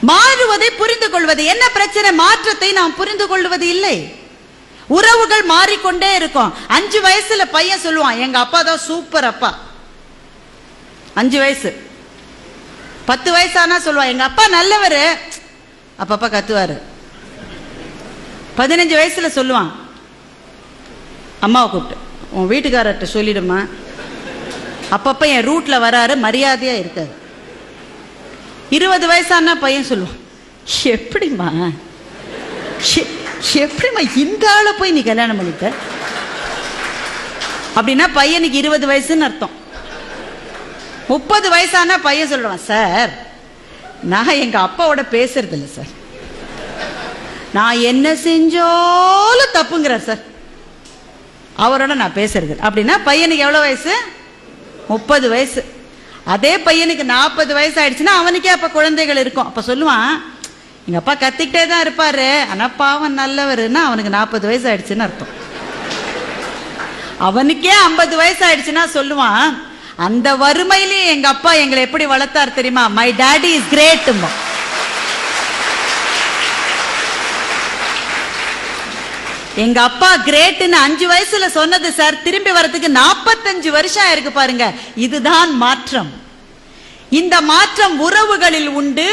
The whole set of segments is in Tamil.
மாறுவதை புரிந்து கொள்வது. என்ன பிரச்சனை? மாற்றத்தை நாம் புரிந்து கொள்வது இல்லை. உறவுகள் மாறிக்கொண்டே இருக்கும். 5 வயசுல பையன் சொல்லுவான், எங்க அப்பா தான் சூப்பர் அப்பா. 5 வயசு. 10 வயசானா சொல்லுவான், எங்க அப்பா நல்லவரு, அப்பப்பா கத்துவாரு. 15 வயசுல சொல்லுவான், அம்மாவை கூப்பிட்டு, உன் வீட்டுக்காரர்கிட்ட சொல்லிடுமா, அப்பப்ப என் ரூட்ல வராரு, மரியாதையா இருக்காரு. 20 வயசானா பையன் சொல்லுவான், எப்படிமா இந்த ஆளை போய் நீ கல்யாணம் பண்ணிட்ட? அப்படின்னா பையனுக்கு 20 வயசுன்னு அர்த்தம். 30 வயசானா பையன் சொல்லுவான், சார் நான் எங்க அப்பாவோட பேசுறது இல்லை சார், நான் என்ன செஞ்சாலும் தப்புங்கிறார் சார், அவரோட நான் பேசுறது. அப்படின்னா பையனுக்கு எவ்வளவு வயசு? 30 வயசு. அதே பையனுக்கு 40 வயசு ஆயிடுச்சுன்னா அவனுக்கே அப்ப குழந்தைகள் இருக்கும். அப்ப சொல்லுவான், எங்க அப்பா கத்திக்கிட்டே தான் இருப்பாரு, ஆனா பாவம் நல்லவருன்னா அவனுக்கு 40 வயசு ஆயிடுச்சுன்னு அர்த்தம். அவனுக்கே 50 வயசு ஆயிடுச்சுன்னா சொல்லுவான், அந்த வறுமையிலேயே எங்க அப்பா எங்களை எப்படி வளர்த்தார் தெரியுமா, மை டாடி இஸ் கிரேட். எங்க அப்பா கிரேட்னு 5 வயசுல சொன்னது சார், திரும்பி வரதுக்கு 45 வருஷம் ஆயிருக்கு பாருங்க. இதுதான் மாற்றம். இந்த மாற்றம் உறவுகளில் உண்டு,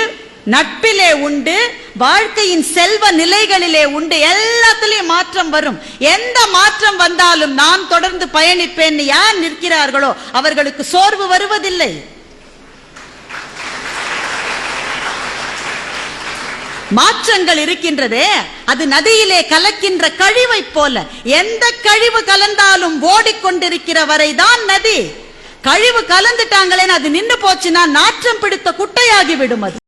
நட்பிலே உண்டு, வாழ்க்கையின் செல்வ நிலைகளிலே உண்டு. எல்லாத்திலையும் மாற்றம் வரும். எந்த மாற்றம் வந்தாலும் நான் தொடர்ந்து பயணிப்பேன் யார் நிற்கிறார்களோ அவர்களுக்கு சோர்வு வருவதில்லை. மாற்றங்கள் இருக்கின்றதே, அது நதியிலே கலக்கின்ற கழிவை போல. எந்த கழிவு கலந்தாலும் ஓடிக்கொண்டிருக்கிற வரைதான் நதி. கழிவு கலந்துட்டாங்களேன்னு அது நின்று போச்சுன்னா நாற்றம் பிடித்த குட்டையாகி விடும். அது